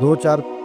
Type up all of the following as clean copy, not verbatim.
2-4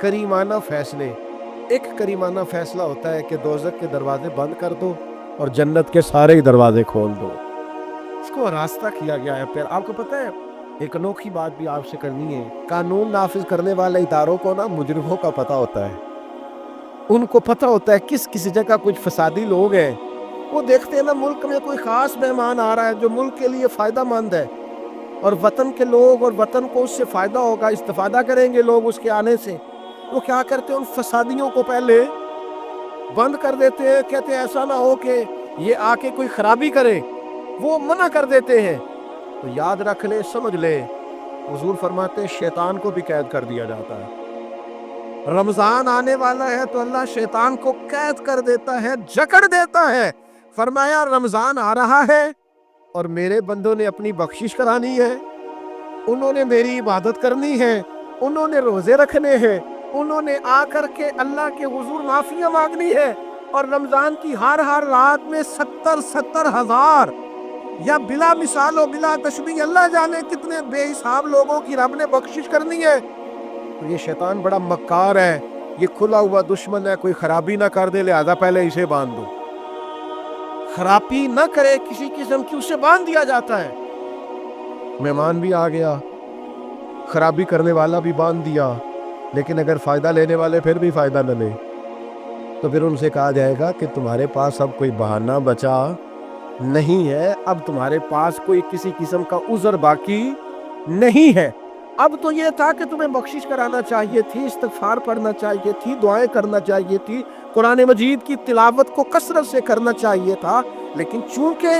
کریمانہ فیصلے. ایک کریمانہ فیصلہ ہوتا ہے کہ دوزخ کے دروازے بند کر دو اور جنت کے سارے ہی دروازے کھول دو. اس کو راستہ کیا گیا ہے. پھر آپ کو پتہ ہے ایک انوکھی بات بھی آپ سے کرنی ہے. قانون نافذ کرنے والے اداروں کو نا مجرموں کا پتہ ہوتا ہے. ان کو پتہ ہوتا ہے کس جگہ کچھ فسادی لوگ ہیں. وہ دیکھتے ہیں نا ملک میں کوئی خاص مہمان آ رہا ہے جو ملک کے لیے فائدہ مند ہے اور وطن کے لوگ اور وطن کو اس سے فائدہ ہوگا, استفادہ کریں گے لوگ اس کے آنے سے. وہ کیا کرتے ہیں, ان فسادیوں کو پہلے بند کر دیتے ہیں. کہتے ہیں ایسا نہ ہو کہ یہ آ کے کوئی خرابی کرے, وہ منع کر دیتے ہیں. تو یاد رکھ لے, سمجھ لے, حضور فرماتے ہیں شیطان کو بھی قید کر دیا جاتا ہے. رمضان آنے والا ہے تو اللہ شیطان کو قید کر دیتا ہے, جکڑ دیتا ہے. فرمایا رمضان آ رہا ہے اور میرے بندوں نے اپنی بخشش کرانی ہے, انہوں نے میری عبادت کرنی ہے, انہوں نے روزے رکھنے ہیں, انہوں نے آ کر کے اللہ کے حضور معافیاں مانگنی ہے. اور رمضان کی ہر رات میں 70,000 یا بلا مثال و بلا تشبیہ اللہ جانے کتنے بے حساب لوگوں کی رب نے بخشش کرنی ہے. تو یہ شیطان بڑا مکار ہے, یہ کھلا ہوا دشمن ہے. کوئی خرابی نہ کر دے, لہذا پہلے اسے باندھ دو. خرابی نہ کرے کسی قسم کی, اسے باندھ دیا جاتا ہے. مہمان بھی آ گیا, خرابی کرنے والا بھی باندھ دیا, لیکن اگر فائدہ لینے والے پھر بھی فائدہ نہ لے تو پھر ان سے کہا جائے گا کہ تمہارے پاس اب کوئی بہانہ بچا نہیں ہے, اب تمہارے پاس کوئی کسی قسم کا عذر باقی نہیں ہے. اب تو یہ تھا کہ تمہیں بخشش کرانا چاہیے تھی, استغفار پڑھنا چاہیے تھی, دعائیں کرنا چاہیے تھی, قرآن مجید کی تلاوت کو کثرت سے کرنا چاہیے تھا. لیکن چونکہ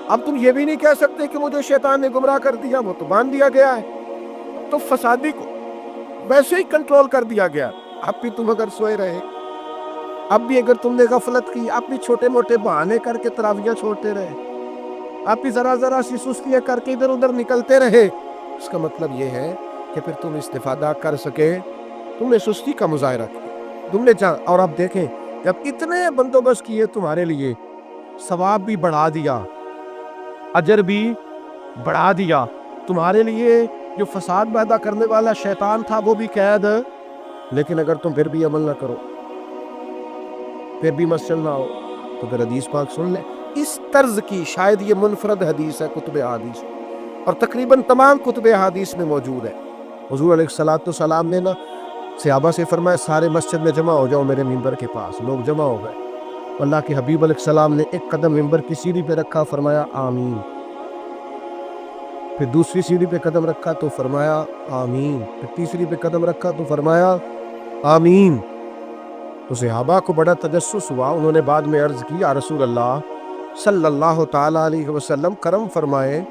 اب تم یہ بھی نہیں کہہ سکتے کہ مجھے شیطان نے گمراہ کر دیا, وہ تو باندھ دیا گیا ہے, تو فسادی کو ویسے ہی کنٹرول کر دیا گیا. اب بھی تم اگر سوئے رہے, اب بھی اگر تم نے غفلت کی, اب بھی چھوٹے موٹے بہانے کر کے تراویحاں چھوڑتے رہے, اب بھی ذرا سی سستیاں کر کے ادھر ادھر نکلتے رہے, اس کا مطلب یہ ہے کہ پھر تم استفادہ کر سکے, تم نے سستی کا مظاہرہ کیا, تم نے اور اب دیکھیں جب اتنے بندوبست کیے تمہارے لیے, ثواب بھی بڑھا دیا, اجر بھی بڑھا دیا تمہارے لیے. جو فساد پیدا کرنے والا شیطان تھا وہ بھی قید, لیکن اگر تم پھر بھی عمل نہ کرو, پھر بھی مسجد نہ ہو, تو پھر حدیث پاک سن لیں. اس طرز کی شاید یہ منفرد حدیث ہے کتب احادیث, اور تقریباً تمام کتب احادیث میں موجود ہے. حضور علیہ الصلوۃ والسلام نے نا صحابہ سے فرمایا سارے مسجد میں جمع ہو جاؤ میرے منبر کے پاس. لوگ جمع ہو گئے. اللہ کے حبیب علیہ السلام نے ایک قدم منبر کی سیڑھی پہ رکھا, فرمایا آمین. پھر دوسری سیڑھی پہ قدم رکھا تو فرمایا آمین. پھر تیسری پہ قدم رکھا تو فرمایا آمین. تو صحابہ کو بڑا تجسس ہوا. انہوں نے بعد میں عرض کی, یا رسول اللہ صلی اللہ تعالی علیہ وسلم کرم فرمائے,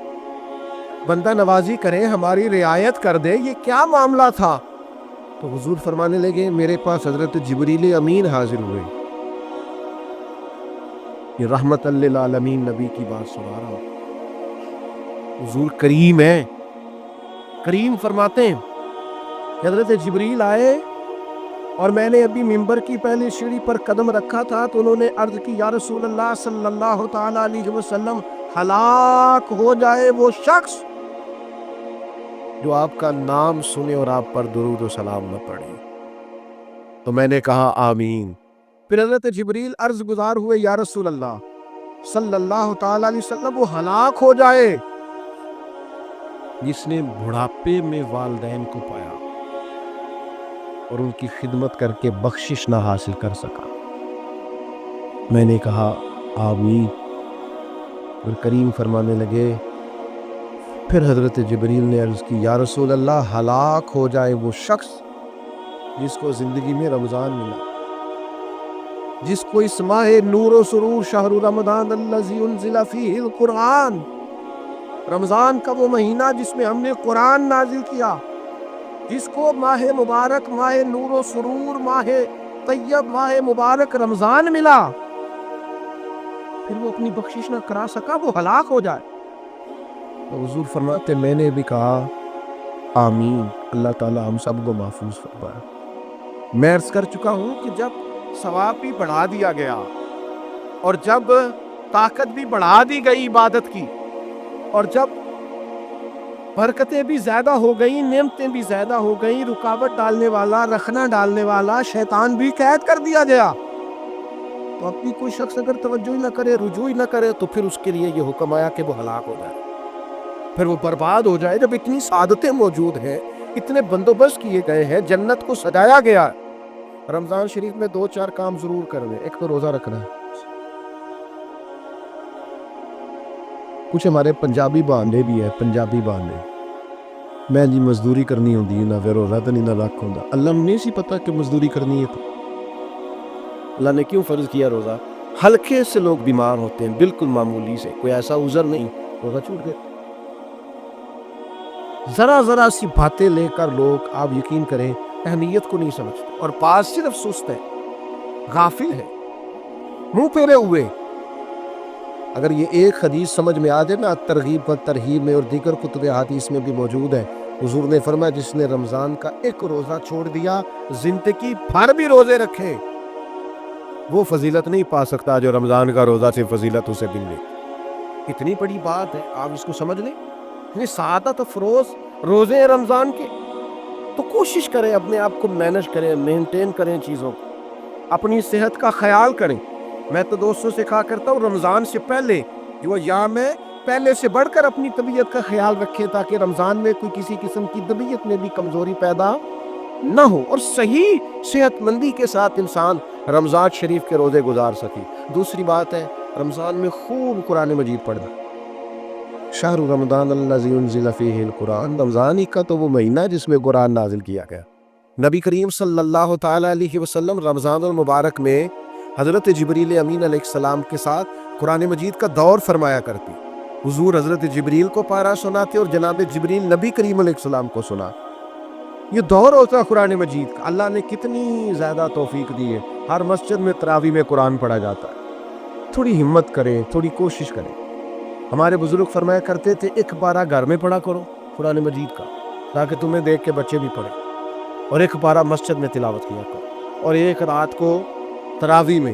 بندہ نوازی کریں, ہماری رعایت کر دے, یہ کیا معاملہ تھا؟ تو حضور فرمانے لگے میرے پاس حضرت جبریل امین حاضر ہوئے. یہ رحمت للعالمین نبی کی بات سنا رہا ہوں. حضور کریم ہے, کریم فرماتے ہیں کہ حضرت جبریل آئے اور میں نے ابھی منبر کی پہلی سیڑھی پر قدم رکھا تھا تو انہوں نے عرض کی, یا رسول اللہ صلی اللہ تعالی علیہ وسلم ہلاک ہو جائے وہ شخص جو آپ کا نام سنے اور آپ پر درود و سلام نہ پڑھے. تو میں نے کہا آمین. پھر حضرت جبریل عرض گزار ہوئے, یا رسول اللہ صلی اللہ تعالی علیہ وسلم وہ ہلاک ہو جائے جس نے بڑھاپے میں والدین کو پایا اور ان کی خدمت کر کے بخشش نہ حاصل کر سکا. میں نے کہا آمین. اور کریم فرمانے لگے, پھر حضرت جبریل نے عرض کی, یا رسول اللہ ہلاک ہو جائے وہ شخص جس کو زندگی میں رمضان ملا, جس کو اس ماہ نور و سرور شہر رمضان الذی انزل فیہ القرآن, رمضان کا وہ مہینہ جس میں ہم نے قرآن نازل کیا, جس کو ماہ مبارک, ماہ نور و سرور, ماہ طیب, ماہ مبارک رمضان ملا, پھر وہ اپنی بخشش نہ کرا سکا, وہ ہلاک ہو جائے. تو حضور فرماتے میں نے بھی کہا آمین. اللہ تعالی ہم سب کو محفوظ فرمائے. میں عرض کر چکا ہوں کہ جب ثواب بھی بڑھا دیا گیا اور جب طاقت بھی بڑھا دی گئی عبادت کی, اور جب برکتیں بھی زیادہ ہو گئی، نعمتیں بھی زیادہ ہو گئی، رکاوٹ ڈالنے والا، رکھنا ڈالنے والا شیطان بھی قید کر دیا گیا۔ تو اپنی کوئی شخص اگر توجہ ہی نہ کرے، رجوع ہی نہ کرے، تو پھر اس کے لیے یہ حکم آیا کہ وہ ہلاک ہو جائے، پھر وہ برباد ہو جائے۔ جب اتنی سعادتیں موجود ہیں، اتنے بندوبست کیے گئے ہیں، جنت کو سجایا گیا، رمضان شریف میں 2-4 کام ضرور کر لیں۔ ایک تو روزہ رکھنا ہے۔ کچھ ہمارے پنجابی بہانے بھی ہے، پنجابی بہانے، میں جی مزدوری کرنی ہوندی ہے، نہ پھر روزہ تو نہیں، نہ رکھ ہوندا۔ اللہ نے نہیں سی پتا کہ مزدوری کرنی ہے، تو اللہ نے کیوں فرض کیا روزہ؟ ہلکے سے لوگ بیمار ہوتے ہیں، بالکل معمولی سے، کوئی ایسا عذر نہیں، روزہ چھوٹ گئے۔ ذرا ذرا سی باتیں لے کر لوگ، آپ یقین کریں، اہمیت کو نہیں سمجھتے، اور بعض صرف سست ہے، غافل ہے، منہ پھیرے ہوئے۔ اگر یہ ایک حدیث سمجھ میں آ جائے نا، ترغیب و ترہیب میں اور دیگر کتب حدیث میں بھی موجود ہے، حضور نے فرمایا جس نے رمضان کا ایک روزہ چھوڑ دیا، زندگی بھر بھی روزے رکھے، وہ فضیلت نہیں پا سکتا جو رمضان کا روزہ سے فضیلت اسے مل گئی۔ اتنی بڑی بات ہے، آپ اس کو سمجھ لیں، یہ سعادت افروز روزے رمضان کے۔ تو کوشش کریں، اپنے آپ کو مینج کریں، مینٹین کریں چیزوں کو، اپنی صحت کا خیال کریں۔ میں تو دوستوں سے کہا کرتا ہوں، رمضان سے پہلے جو ایام ہے، پہلے سے بڑھ کر اپنی طبیعت کا خیال رکھیں، تاکہ رمضان میں کوئی کسی قسم کی طبیعت میں بھی کمزوری پیدا نہ ہو، اور صحیح صحت مندی کے ساتھ انسان رمضان شریف کے روزے گزار سکے۔ دوسری بات ہے، رمضان میں خوب قرآن مجید پڑھنا۔ شہر رمضان الذی انزل فیہ القرآن، رمضان ہی کا تو وہ مہینہ ہے جس میں قرآن نازل کیا گیا۔ نبی کریم صلی اللہ تعالیٰ علیہ وسلم رمضان المبارک میں حضرت جبریل امین علیہ السلام کے ساتھ قرآن مجید کا دور فرمایا کرتی۔ حضور حضرت جبریل کو پارہ سناتے اور جناب جبریل نبی کریم علیہ السلام کو سنا۔ یہ دور ہوتا ہے قرآن مجید کا۔ اللہ نے کتنی زیادہ توفیق دی ہے، ہر مسجد میں تراویح میں قرآن پڑھا جاتا ہے۔ تھوڑی ہمت کریں، تھوڑی کوشش کریں۔ ہمارے بزرگ فرمایا کرتے تھے، ایک پارہ گھر میں پڑھا کرو قرآن مجید کا، تاکہ تمہیں دیکھ کے بچے بھی پڑھیں، اور ایک پارہ مسجد میں تلاوت کیا کرو، اور ایک رات کو تراویح میں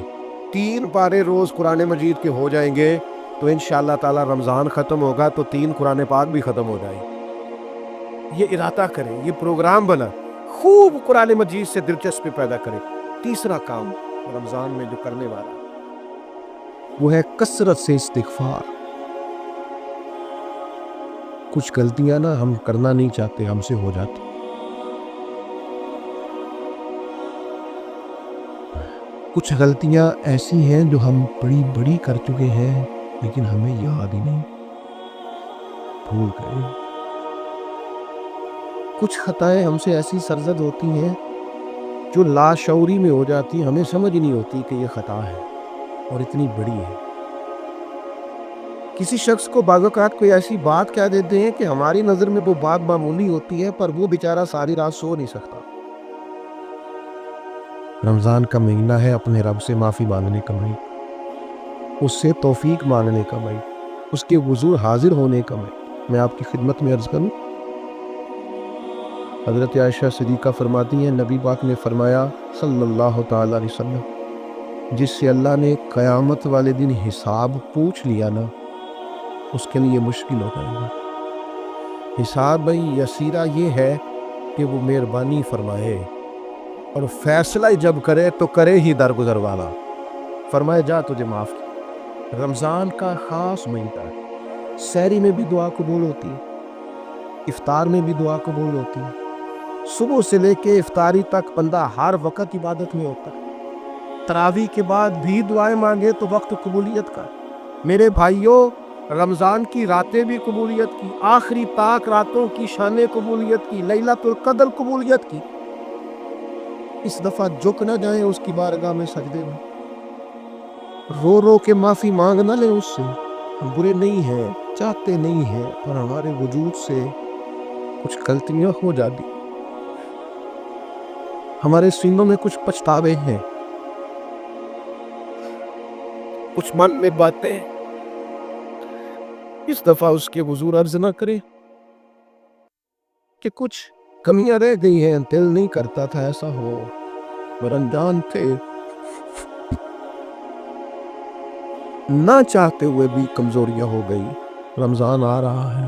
3 پارے روز قرآن مجید کے ہو جائیں گے، تو انشاءاللہ تعالی رمضان ختم ہوگا تو 3 قرآن پاک بھی ختم ہو جائیں۔ یہ ارادہ کریں، یہ پروگرام بنا، خوب قرآن مجید سے دلچسپی پیدا کریں۔ تیسرا کام رمضان میں جو کرنے والا وہ ہے کثرت سے استغفار۔ کچھ غلطیاں نا ہم کرنا نہیں چاہتے، ہم سے ہو جاتی۔ کچھ غلطیاں ایسی ہیں جو ہم بڑی بڑی کر چکے ہیں، لیکن ہمیں یاد ہی نہیں، بھول گئے۔ کچھ خطائیں ہم سے ایسی سرزد ہوتی ہیں جو لاشعوری میں ہو جاتی، ہمیں سمجھ نہیں ہوتی کہ یہ خطا ہے اور اتنی بڑی ہے۔ کسی شخص کو بعض اوقات کوئی ایسی بات کہہ دیتے ہیں کہ ہماری نظر میں وہ بات معمولی ہوتی ہے، پر وہ بیچارہ ساری رات سو نہیں سکتا۔ رمضان کا مہینہ ہے اپنے رب سے معافی مانگنے کا مہینہ، اس سے توفیق مانگنے کا مہینہ، اس کے حضور حاضر ہونے کا مہینہ۔ میں آپ کی خدمت میں عرض کروں، حضرت عائشہ صدیقہ فرماتی ہیں، نبی پاک نے فرمایا صلی اللہ تعالیٰ علیہ وسلم، جس سے اللہ نے قیامت والے دن حساب پوچھ لیا نا، اس کے لیے مشکل ہو جائے گا۔ حساب بھائی یسیرہ یہ ہے کہ وہ مہربانی فرمائے، اور فیصلہ جب کرے تو کرے ہی درگزر والا، فرمائے جا تجھے معاف کیا۔ رمضان کا خاص مہینہ ہے، سحری میں بھی دعا قبول ہوتی ہے، افطار میں بھی دعا قبول ہوتی ہے، صبح سے لے کے افطاری تک بندہ ہر وقت عبادت میں ہوتا ہے۔ تراویح کے بعد بھی دعائیں مانگے تو وقت قبولیت کا۔ میرے بھائیوں، رمضان کی راتیں بھی قبولیت کی، آخری پاک راتوں کی شان قبولیت کی، لیلۃ القدر قبولیت کی۔ اس دفعہ جھک نہ جائیں اس کی بارگاہ میں سجدے میں، رو رو کے معافی مانگ نہ لیں اس سے۔ ہم برے نہیں ہیں، چاہتے نہیں ہیں، پر ہمارے وجود سے کچھ غلطیاں ہو جاتی، ہمارے سینوں میں کچھ پچھتاوے ہیں، کچھ من میں باتیں۔ اس دفعہ اس کے حضور عرض نہ کریں کہ کچھ کمیاں رہ گئی ہیں، دل نہیں کرتا تھا ایسا ہو، پر انجان تھے، نہ چاہتے ہوئے بھی کمزوریاں ہو گئی۔ رمضان آ رہا ہے،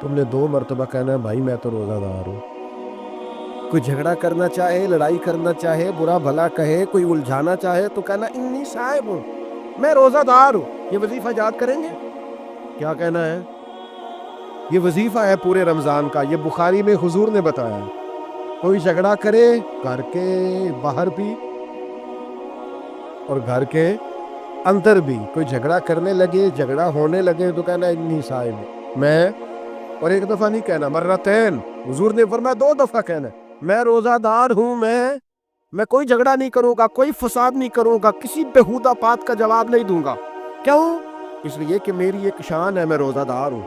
تم نے 2 مرتبہ کہنا ہے بھائی میں تو روزہ دار ہوں. کوئی جھگڑا کرنا چاہے، لڑائی کرنا چاہے، برا بھلا کہے، کوئی الجھانا چاہے تو کہنا انی صائم ہوں، میں روزہ دار ہوں. یہ وظیفہ یاد کریں گے. کیا کہنا ہے؟ یہ وظیفہ ہے پورے رمضان کا. یہ بخاری میں حضور نے بتایا. کوئی جھگڑا کرے گھر کے باہر بھی اور گھر کے اندر بھی، کوئی جھگڑا کرنے لگے، جھگڑا ہونے لگے تو کہنا انی صائم ہوں میں. اور ایک دفعہ نہیں کہنا، مرتين. حضور نے فرمایا 2 دفعہ کہنا میں روزہ دار ہوں. میں کوئی جھگڑا نہیں کروں گا، کوئی فساد نہیں کروں گا، کسی بےہودہ بات کا جواب نہیں دوں گا. کیوں؟ اس لیے کہ میری ایک شان ہے، میں روزہ دار ہوں.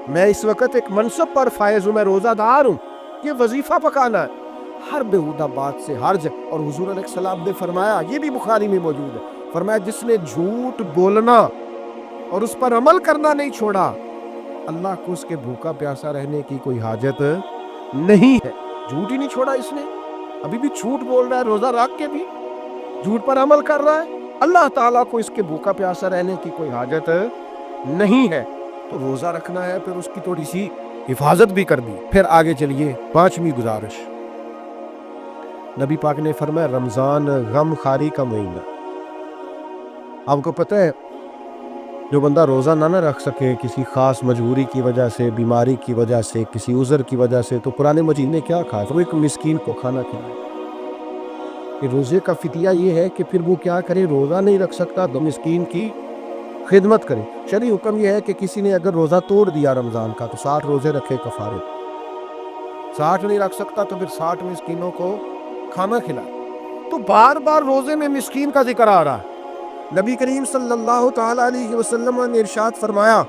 میں اس وقت ایک منصب پر فائز ہوں، میں روزہ دار ہوں. یہ وظیفہ پکانا ہے ہر بےہودہ بات سے، ہر جگہ. اور حضور علیہ السلام نے فرمایا، یہ بھی بخاری میں موجود ہے، فرمایا جس نے جھوٹ بولنا اور اس پر عمل کرنا نہیں چھوڑا، اللہ کو اس کے بھوکا پیاسا رہنے کی کوئی حاجت نہیں ہے. جھوٹ ہی نہیں چھوڑا اس نے، ابھی بھی جھوٹ بول رہا ہے، روزہ رکھ کے بھی جھوٹ پر عمل کر رہا ہے. اللہ تعالیٰ کو اس کے بھوکا پیاسا رہنے کی کوئی حاجت نہیں ہے. تو روزہ رکھنا ہے، پھر اس کی تھوڑی سی حفاظت بھی کر دی. پھر آگے چلیے، 5ویں گزارش. نبی پاک نے فرمایا رمضان غم خاری کا مہینہ. آپ کو پتہ ہے جو بندہ روزہ نہ رکھ سکے کسی خاص مجبوری کی وجہ سے، بیماری کی وجہ سے، کسی عذر کی وجہ سے، تو قرآن مجید نے کیا کہا؟ وہ ایک مسکین کو کھانا کھلائے. کہ روزے کا فتیہ یہ ہے کہ پھر وہ کیا کرے؟ روزہ نہیں رکھ سکتا تو مسکین کی خدمت کرے. شرعی حکم یہ ہے کہ کسی نے اگر روزہ توڑ دیا رمضان کا تو 60 روزے رکھے کفارے. 60 نہیں رکھ سکتا تو پھر 60 مسکینوں کو کھانا کھلائے. تو بار بار روزے میں مسکین کا ذکر آ رہا ہے. نبی کریم صلی اللہ تعالی علیہ وسلم نے ارشاد فرمایا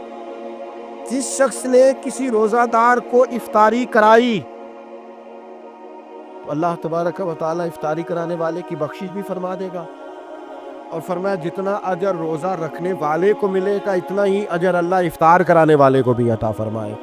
جس شخص نے کسی روزہ دار کو افطاری کرائی تو اللہ تبارک و تعالی افطاری کرانے والے کی بخشش بھی فرما دے گا. اور فرمایا جتنا اجر روزہ رکھنے والے کو ملے گا اتنا ہی اجر اللہ افطار کرانے والے کو بھی عطا فرمائے.